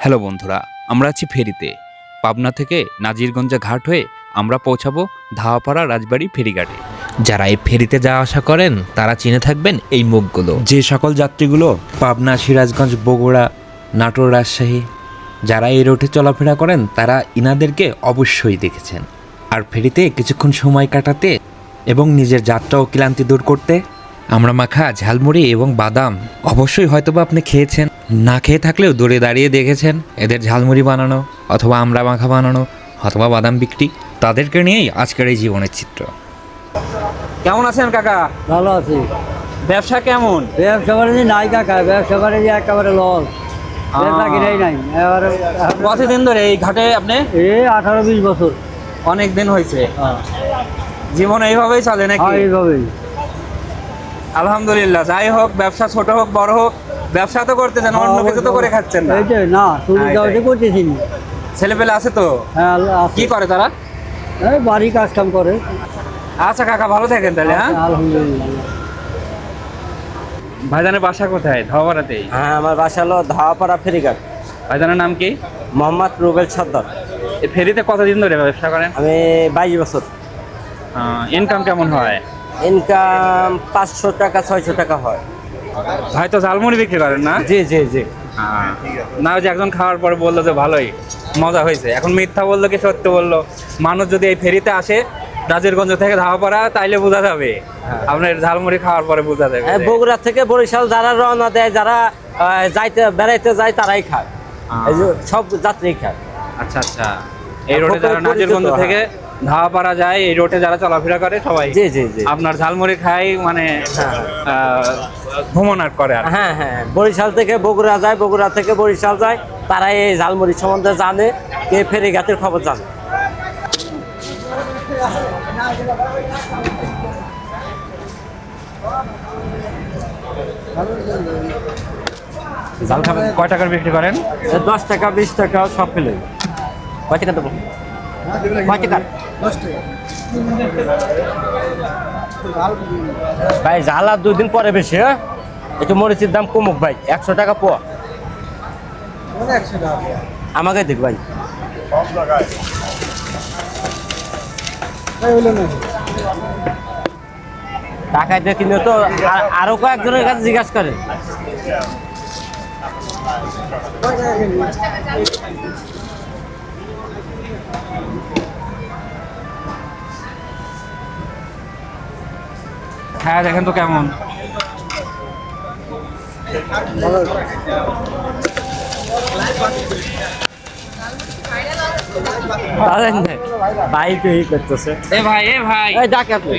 Hello বন্ধুরা, আমরা আছি ফেরিতে। পাবনা থেকে নাজিরগঞ্জে ঘাট হয়ে আমরা পৌঁছাবো ধাওয়াপাড়া রাজবাড়ি ফেরিঘাটে। যারা এই ফেরিতে যাওয়া আসা করেন তারা চিনে থাকবেন এই মুখগুলো। যে সকল যাত্রীগুলো পাবনা, সিরাজগঞ্জ, বগুড়া, নাটোর, রাজশাহী যারা এই রুটে চলাফেরা করেন তারা ইনাদেরকে অবশ্যই দেখেছেন। আর ফেরিতে কিছুক্ষণ সময় কাটাতে এবং নিজের যাত্রা ও ক্লান্তি দূর করতে আমরা মাখা ঝালমুড়ি এবং বাদাম অবশ্যই হয়তোবা আপনি খেয়েছেন, না খেয়ে থাকলেও দূরে দাঁড়িয়ে দেখেছেন এদের ঝালমুড়ি বানানো অথবা আমরা মাখা বানানো অথবা বাদাম বিক্রি। তাদেরকে নিয়েই আজকের এই জীবনের চিত্র। কেমন আছেন কাকা? ভালো আছি। ব্যবসা কেমন? ব্যবসা বাণিজ্য নাই কাকা, ব্যবসা বাণিজ্য একেবারে লস, ব্যবসা কিনাই নাই এবারে। কতদিন ধরে এই ঘাটে আপনি? 18-20 বছর। অনেক দিন হয়েছে। জীবন এইভাবেই চলে নাকি? এইভাবেই। আলহামদুলিল্লাহ। যাই হোক, ব্যবসা ছোট হোক বড় হোক, ব্যবসা তো করতেছেন, অন্য কিছু তো করে খাচ্ছেন না। এইটাই না, শুরু যাওয়াতে করতেছি না। ছেলেপেলে আছে তো? হ্যাঁ, আছে। কি করে তারা? এই বাড়ি কাজ কাম করে। আচ্ছা কাকা, ভালো থাকেন তাহলে। হ্যাঁ, আলহামদুলিল্লাহ। ভাইজানের বাসা কোথায়? ধাওয়াপাড়াতেই? হ্যাঁ, আমার বাসা হলো ধাওয়াপাড়া ফেরিঘাট। ভাইজানের নাম কি? মোহাম্মদ রুবেল সর্দার। এই ফেরিতে কতদিন ধরে ব্যবসা করেন? আমি 22 বছর। ইনকাম কেমন হয়? ইনকাম 500 টাকা 600 টাকা হয়। ভাই তো ঝালমুড়ি বিক্রি করেন না? জি জি জি। না, ওই যে একজন খাওয়ার পরে বললো যে ভালোই মজা হয়েছে, এখন মিথ্যা বললো কি সত্য বললো? মানুষ যদি এই ফেরিতে আসে নাজিরগঞ্জ থেকে ধাওয়াপাড়া, তাইলে বোঝা যাবে। আপনার ঝালমুড়ি খাওয়ার পরে বোঝা যাবে। হ্যাঁ, বগুড়া থেকে বরিশাল যারা রওনা দেয়, যারা যাইতে বেড়াইতে যায় তারাই খায়। এই যে সব যাত্রী খায়। আচ্ছা আচ্ছা। এই রোডে যারা নাজিরগঞ্জ থেকে ধাওয়াপাড়া যায়, এই রোডে যারা চলাফেরা করে সবাই জি জি জি। আপনার ঝালমুড়ি খাই, মানে ভ্রমণ করে আর। হ্যাঁ হ্যাঁ, বরিশাল থেকে বগুড়া যায়, বগুড়া থেকে বরিশাল যায়, তারা এই ঝালমুড়ি সম্বন্ধে জানে, কে ফেরিঘাটের খবর জানে। ঝাল খাবেন? কয় টাকার বিক্রি করেন? 10 টাকা 20 টাকা সব পেলে। কয় টাকা দেবো? কয় টাকা? ভাই জ্বালা 2 দিন পরে বেশি। হ্যাঁ, একটু মরিচের দাম কমুক ভাই, 100 টাকা পোয়া। আমাকে দেখ ভাই। টাকায় দিয়ে কিনে তো আরো কয়েকজনের কাছে জিজ্ঞাসা করেন। হ্যাঁ, দেখেন তো কেমন। ভাই তো এই করতেছে। এ ভাই, এ ভাই, এই ডাক আপনি।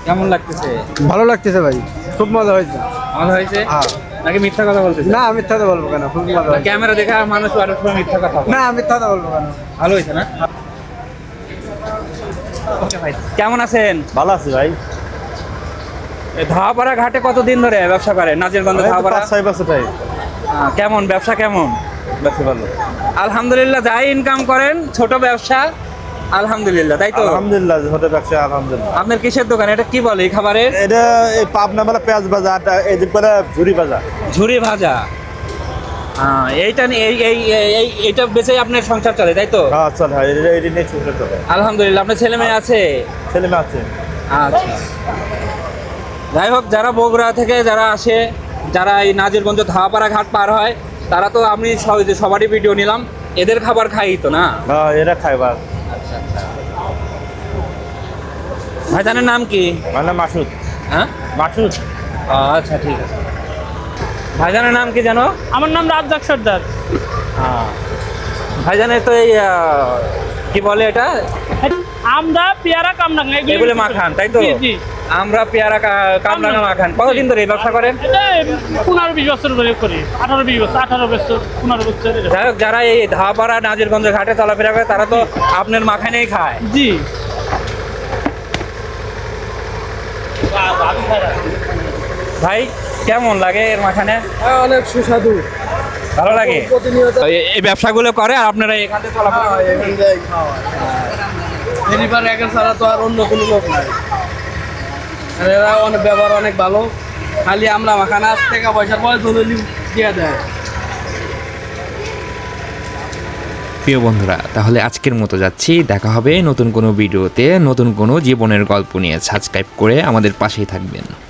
কেমন লাগতেছে? ভালো লাগতেছে ভাই, খুব মজা হয়েছে। ভালো হয়েছে হ্যাঁ। নাকি মিথ্যা কথা বলতেছে? না, মিথ্যা তো বলবো কেন, খুব মজা হয়েছে। ক্যামেরা দেখা মানুষ আর সময় মিথ্যা কথা বলে। না, মিথ্যা তো বলবো কেন। ভালো হয়েছে না? ওকে ভাই, কেমন আছেন? ভালো আছি ভাই। এই ধাওয়াপাড়া ঘাটে কতদিন ধরে ব্যবসা করেন? নাজিরগঞ্জ ধাওয়াপাড়া? 5-6 বছর ভাই। কেমন ব্যবসা কেমন? ব্যবসা ভালো। আলহামদুলিল্লাহ। যাই ইনকাম করেন, ছোট ব্যবসা আলহামদুলিল্লাহ, তাই তো? আলহামদুলিল্লাহ, ছোট ব্যবসা আলহামদুলিল্লাহ। আপনার কিসের দোকান? এটা কি বলে এই খাবারের? এটা এই পাবনা মেলা পেঁয়াজ ভাজা, এদিক বলে ঝুরি ভাজা। ঝুরি ভাজা। এইটা এইটা বেচে আপনার সংসার চলে, তাই তো? হ্যাঁ চলে, হয় এটা নিয়ে ছোট চলে। আলহামদুলিল্লাহ। আপনার ছেলে মেয়ে আছে? ছেলে মেয়ে আছে। আচ্ছা। যাই হোক, যারা বগুড়া থেকে যারা আসে, যারা এই নাজিরগঞ্জ ধাওয়াপাড়া ঘাট পার হয়, তারা তো আমি সবারই ভিডিও নিলাম, এদের খাবার খাই তো না? হ্যাঁ, এরা খায় বা। ভাইজানের নাম কি? মানে মাসুদ। হ্যাঁ, মাসুদ। আচ্ছা ঠিক আছে। ভাইজানের নাম কি জানো? আমার নাম রাজ্জাক সর্দার। ভাইজানের তো এই কি বলে এটা, আমরা পেয়ারা কামরাঙ্গা এগুলো মাখান, তাই তো? জি জি। আমরা পেয়ারা কামরাঙা মাখান। কতদিন ধরে এই ব্যবসা করেন? এটা 15-20 বছর ধরে করি। 18-20 বছর, 18 বছর, 15 বছর। যাই হোক, যারা এই ধাওয়াপাড়া নাজিরগঞ্জ ঘাটে চলাফেরা করে তারা তো আপনার মাখানেই খায়। জি। ভাই কেমন লাগে এর মাখানে? অনেক সুস্বাদু, ভালো লাগে। প্রতিনিয়ত এই ব্যবসাগুলো করে আর আপনারা এখান থেকে চলাফেরা করেন? এখান থেকে খাওয়া ডেলিভারি একের ছাড়া তো আর অন্য কোনো লোক নাই। আর এরা অনেক ব্যবহার অনেক ভালো, খালি আমরা মাখানা টাকা পয়সার পরে দলিল দিয়ে দেয়। প্রিয় বন্ধুরা, তাহলে আজকের মতো যাচ্ছি। দেখা হবে নতুন কোনো ভিডিওতে, নতুন কোনো জীবনের গল্প নিয়ে। সাবস্ক্রাইব করে আমাদের পাশেই থাকবেন।